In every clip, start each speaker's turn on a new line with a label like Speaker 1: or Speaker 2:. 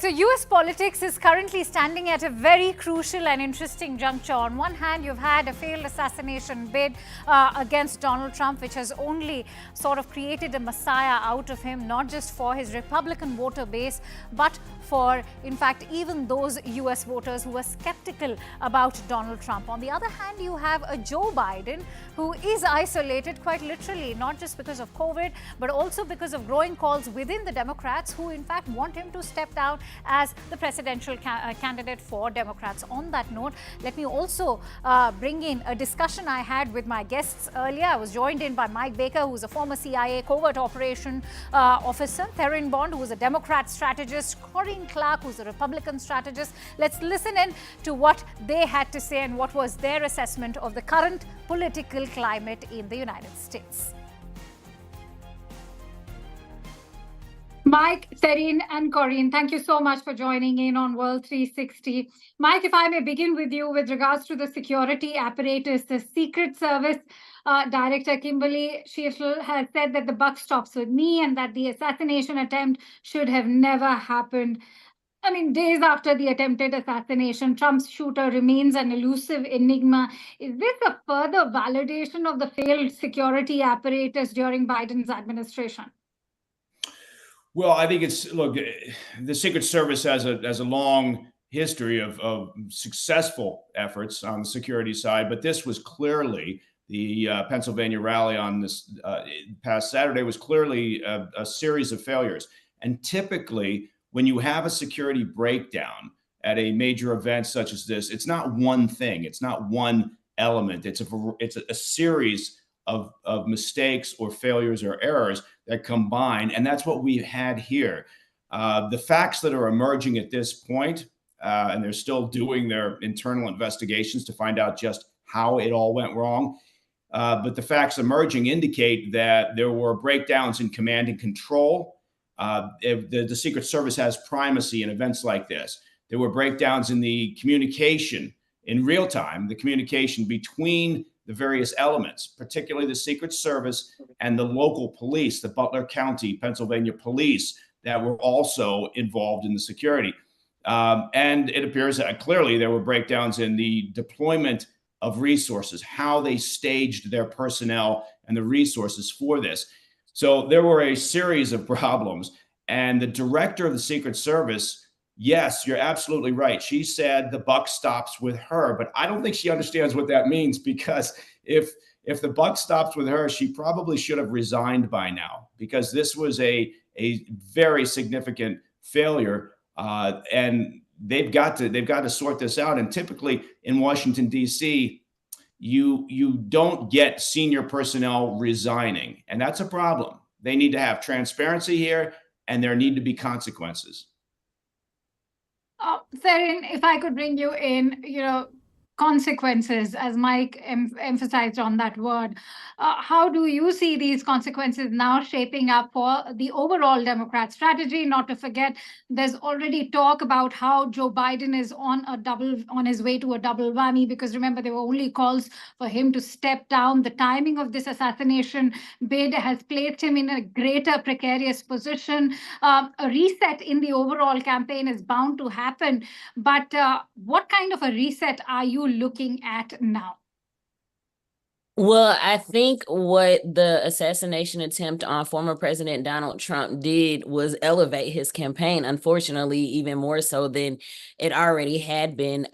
Speaker 1: so US politics is currently standing at a very crucial and interesting juncture. On one hand, you've had a failed assassination bid against Donald Trump, which has only sort of created a messiah out of him, not just for his Republican voter base, but for, in fact, even those US voters who were skeptical about Donald Trump. On the other hand, you have a Joe Biden who is isolated quite literally, not just because of COVID, but also because of growing calls within the Democrats who, in fact, want him to step down as the presidential candidate for Democrats. On that note, let me also bring in a discussion I had with my guests earlier. I was joined in by Mike Baker, who's a former CIA covert operation officer, Theron Bond, who was a Democrat strategist, Corinne Clark, who's a Republican strategist. Let's listen in to what they had to say and what was their assessment of the current political climate in the United States. Mike, Theron, and Corinne, thank you so much for joining in on World 360. Mike, if I may begin with you with regards to the security apparatus, the Secret Service Director Kimberly Schieffel has said that the buck stops with me and that the assassination attempt should have never happened. I mean, days after the attempted assassination, Trump's shooter remains an elusive enigma. Is this a further validation of the failed security apparatus during Biden's administration?
Speaker 2: Well, I think look, the Secret Service has a long history of successful efforts on the security side, but this was clearly the Pennsylvania rally on this past Saturday was clearly a series of failures. And typically, when you have a security breakdown at a major event such as this, it's not one thing, it's not one element, it's a series of mistakes or failures or errors that combine. And that's what we had here. The facts that are emerging at this point, and they're still doing their internal investigations to find out just how it all went wrong. But the facts emerging indicate that there were breakdowns in command and control. The Secret Service has primacy in events like this. There were breakdowns in the communication in real time, the communication between the various elements, particularly the Secret Service and the local police, the Butler County, Pennsylvania police, that were also involved in the security. And it appears that clearly there were breakdowns in the deployment of resources, how they staged their personnel and the resources for this. So there were a series of problems. And the director of the Secret Service, yes, you're absolutely right. She said the buck stops with her, but I don't think she understands what that means, because if the buck stops with her, she probably should have resigned by now, because this was a very significant failure, and they've got to sort this out. And typically in Washington, D.C., you don't get senior personnel resigning, and that's a problem. They need to have transparency here, and there need to be consequences.
Speaker 1: Theron, if I could bring you in, consequences, as Mike emphasized on that word. How do you see these consequences now shaping up for the overall Democrat strategy? Not to forget, there's already talk about how Joe Biden is on his way to a double whammy, because remember, there were only calls for him to step down. The timing of this assassination bid has placed him in a greater precarious position. A reset in the overall campaign is bound to happen. But what kind of a reset are you looking at now?
Speaker 3: Well, I think what the assassination attempt on former President Donald Trump did was elevate his campaign, unfortunately, even more so than it already had been.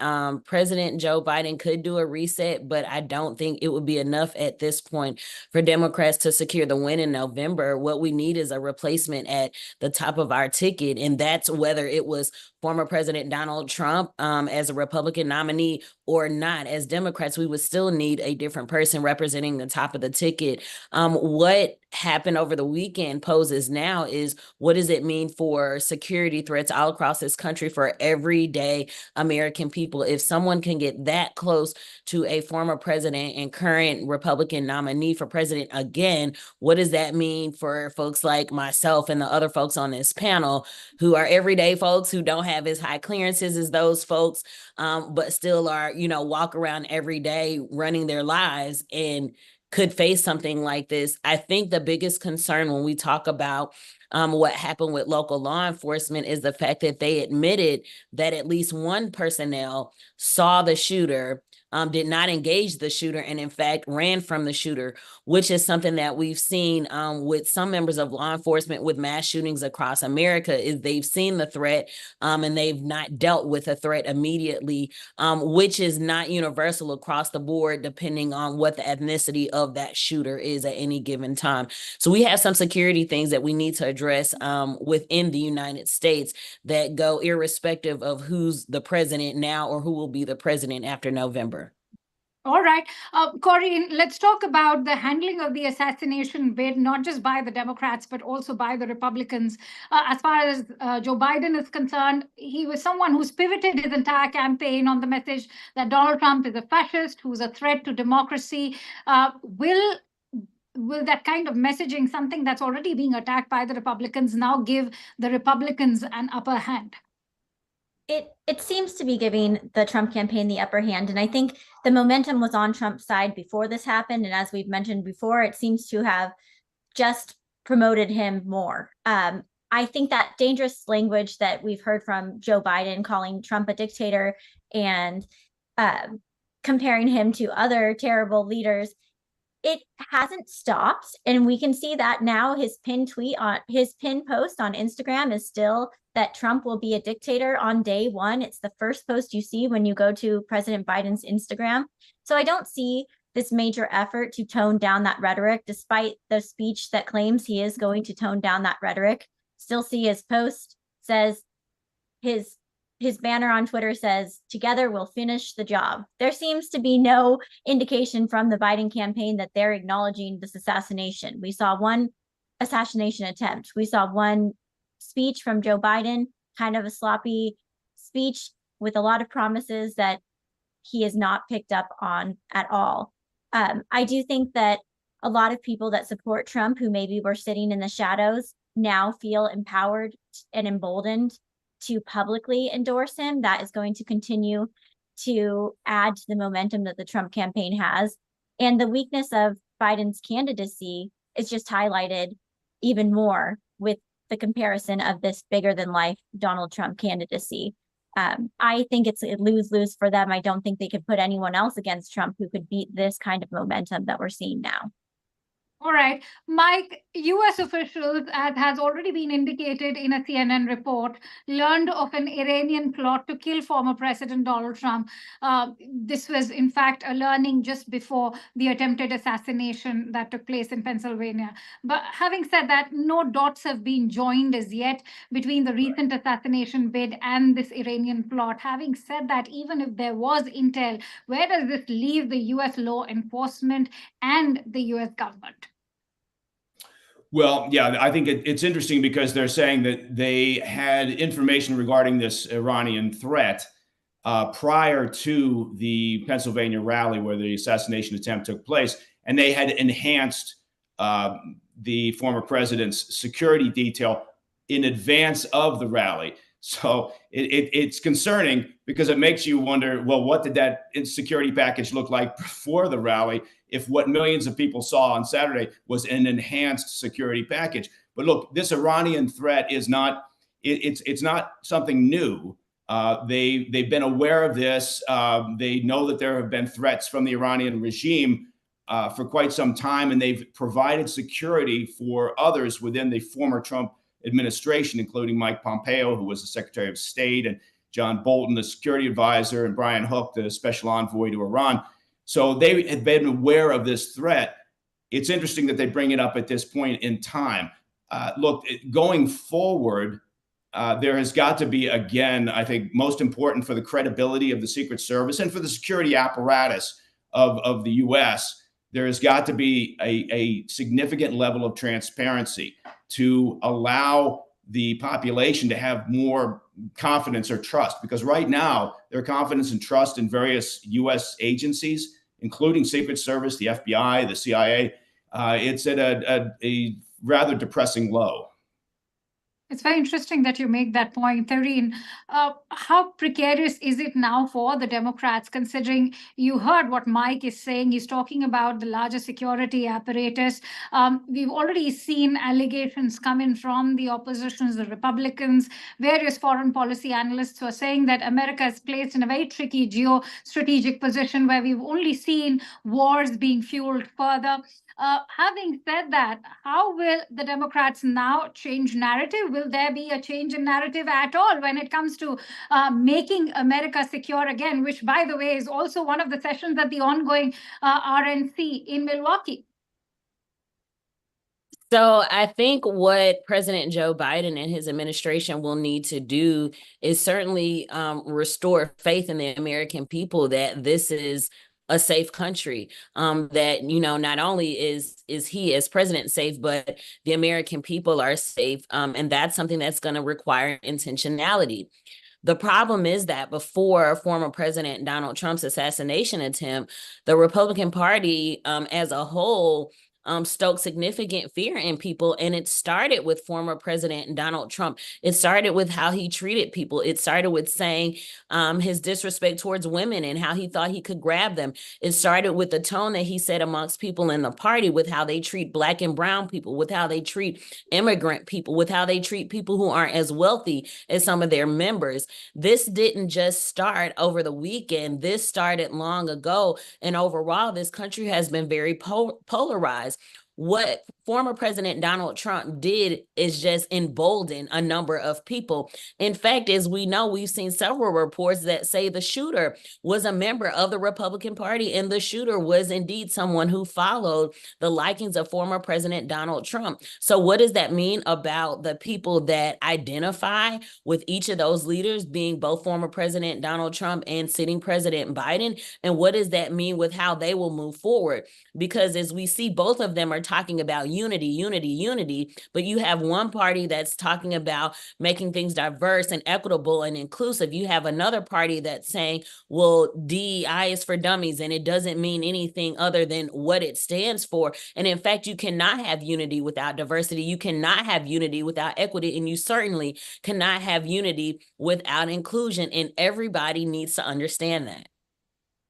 Speaker 3: President Joe Biden could do a reset, but I don't think it would be enough at this point for Democrats to secure the win in November. What we need is a replacement at the top of our ticket, and that's whether it was former President Donald Trump as a Republican nominee or not. As Democrats, we would still need a different person representing the top of the ticket. What happened over the weekend poses now is, what does it mean for security threats all across this country for everyday American people? If someone can get that close to a former president and current Republican nominee for president again, what does that mean for folks like myself and the other folks on this panel who are everyday folks who don't have as high clearances as those folks, but still are, walk around every day running their lives? And could face something like this. I think the biggest concern when we talk about what happened with local law enforcement is the fact that they admitted that at least one personnel saw the shooter, did not engage the shooter, and in fact ran from the shooter, which is something that we've seen with some members of law enforcement with mass shootings across America, is they've seen the threat and they've not dealt with a threat immediately, which is not universal across the board, depending on what the ethnicity of that shooter is at any given time. So we have some security things that we need to address within the United States that go irrespective of who's the president now or who will be the president after November.
Speaker 1: All right. Corey, let's talk about the handling of the assassination bid, not just by the Democrats, but also by the Republicans. As far as Joe Biden is concerned, he was someone who's pivoted his entire campaign on the message that Donald Trump is a fascist, who's a threat to democracy. Will that kind of messaging, something that's already being attacked by the Republicans, now give the Republicans an upper hand?
Speaker 4: It seems to be giving the Trump campaign the upper hand. And I think the momentum was on Trump's side before this happened. And as we've mentioned before, it seems to have just promoted him more. I think that dangerous language that we've heard from Joe Biden, calling Trump a dictator and comparing him to other terrible leaders, it hasn't stopped. And we can see that now his pinned post on Instagram is still that Trump will be a dictator on day one. It's the first post you see when you go to President Biden's Instagram. So I don't see this major effort to tone down that rhetoric, despite the speech that claims he is going to tone down that rhetoric. Still see his post says, his banner on Twitter says, "Together we'll finish the job." There seems to be no indication from the Biden campaign that they're acknowledging this assassination. We saw one assassination attempt. We saw one speech from Joe Biden, kind of a sloppy speech with a lot of promises that he is not picked up on at all. I do think that a lot of people that support Trump, who maybe were sitting in the shadows, now feel empowered and emboldened to publicly endorse him. That is going to continue to add to the momentum that the Trump campaign has. And the weakness of Biden's candidacy is just highlighted even more with the comparison of this bigger than life Donald Trump candidacy. I think it's a lose-lose for them. I don't think they could put anyone else against Trump who could beat this kind of momentum that we're seeing now.
Speaker 1: All right, Mike, U.S. officials, as has already been indicated in a CNN report, learned of an Iranian plot to kill former President Donald Trump. This was, in fact, a learning just before the attempted assassination that took place in Pennsylvania. But having said that, no dots have been joined as yet between the recent assassination bid and this Iranian plot. Having said that, even if there was intel, where does this leave the U.S. law enforcement and the U.S. government?
Speaker 2: Well, yeah, I think it's interesting because they're saying that they had information regarding this Iranian threat prior to the Pennsylvania rally where the assassination attempt took place, and they had enhanced the former president's security detail in advance of the rally. So it's concerning because it makes you wonder, well, what did that security package look like before the rally if what millions of people saw on Saturday was an enhanced security package? But look, this Iranian threat is not, it's not something new. They've been aware of this. They know that there have been threats from the Iranian regime for quite some time, and they've provided security for others within the former Trump administration, including Mike Pompeo, who was the Secretary of State, and John Bolton, the security advisor, and Brian Hook, the special envoy to Iran. So they had been aware of this threat. It's interesting that they bring it up at this point in time. Look, going forward, there has got to be, again, I think most important for the credibility of the Secret Service and for the security apparatus of the U.S., there has got to be a significant level of transparency to allow the population to have more confidence or trust. Because right now, their confidence and trust in various U.S. agencies, including Secret Service, the FBI, the CIA, it's at a rather depressing low.
Speaker 1: It's very interesting that you make that point, Tareen. How precarious is it now for the Democrats, considering you heard what Mike is saying? He's talking about the larger security apparatus. We've already seen allegations coming from the oppositions, the Republicans, various foreign policy analysts who are saying that America is placed in a very tricky geostrategic position where we've only seen wars being fueled further. Having said that, how will the Democrats now change narrative? Will there be a change in narrative at all when it comes to making America secure again, which, by the way, is also one of the sessions at the ongoing RNC in Milwaukee?
Speaker 3: So I think what President Joe Biden and his administration will need to do is certainly restore faith in the American people that this is a safe country, that, you know, not only is he as president safe, but the American people are safe. And that's something that's going to require intentionality. The problem is that before former President Donald Trump's assassination attempt, the Republican Party as a whole stoked significant fear in people. And it started with former President Donald Trump. It started with how he treated people. It started with saying his disrespect towards women and how he thought he could grab them. It started with the tone that he set amongst people in the party, with how they treat Black and brown people, with how they treat immigrant people, with how they treat people who aren't as wealthy as some of their members. This didn't just start over the weekend. This started long ago. And overall, this country has been very polarized. What former President Donald Trump did is just embolden a number of people. In fact, as we know, we've seen several reports that say the shooter was a member of the Republican Party, and the shooter was indeed someone who followed the likings of former President Donald Trump. So what does that mean about the people that identify with each of those leaders, being both former President Donald Trump and sitting President Biden? And what does that mean with how they will move forward? Because as we see, both of them are talking about unity, but you have one party that's talking about making things diverse and equitable and inclusive. You have another party that's saying, well, DEI is for dummies, and it doesn't mean anything other than what it stands for. And in fact, you cannot have unity without diversity. You cannot have unity without equity, and you certainly cannot have unity without inclusion. And everybody needs to understand that.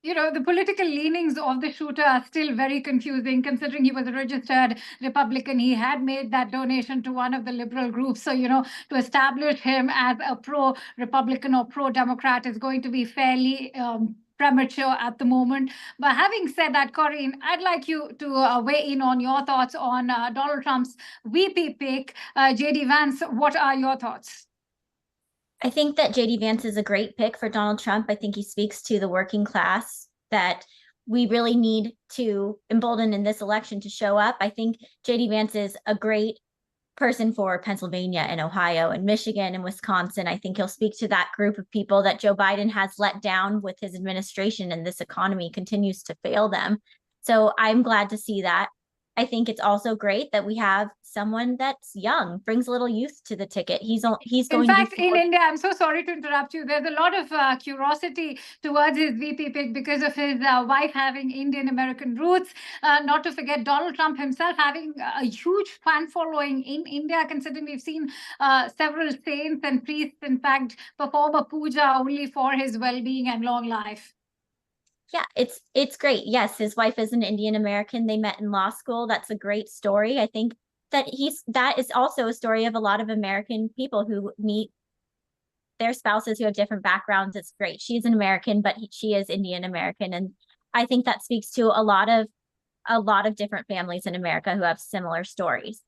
Speaker 1: You know, the political leanings of the shooter are still very confusing, considering he was a registered Republican. He had made that donation to one of the liberal groups. So, you know, to establish him as a pro-Republican or pro-Democrat is going to be fairly premature at the moment. But having said that, Corinne, I'd like you to weigh in on your thoughts on Donald Trump's VP pick, J.D. Vance. What are your thoughts?
Speaker 4: I think that J.D. Vance is a great pick for Donald Trump. I think he speaks to the working class that we really need to embolden in this election to show up. I think J.D. Vance is a great person for Pennsylvania and Ohio and Michigan and Wisconsin. I think he'll speak to that group of people that Joe Biden has let down with his administration, and this economy continues to fail them. So I'm glad to see that. I think it's also great that we have someone that's young, brings a little youth to the ticket. He's going.
Speaker 1: In fact, in India, I'm so sorry to interrupt you. There's a lot of curiosity towards his VP pick because of his wife having Indian American roots. Not to forget Donald Trump himself having a huge fan following in India, considering we've seen several saints and priests, in fact, perform a puja only for his well-being and long life.
Speaker 4: Yeah, it's great. Yes, his wife is an Indian American. They met in law school. That's a great story. I think that is also a story of a lot of American people who meet their spouses who have different backgrounds. It's great. She's an American, but she is Indian American, and I think that speaks to a lot of different families in America who have similar stories.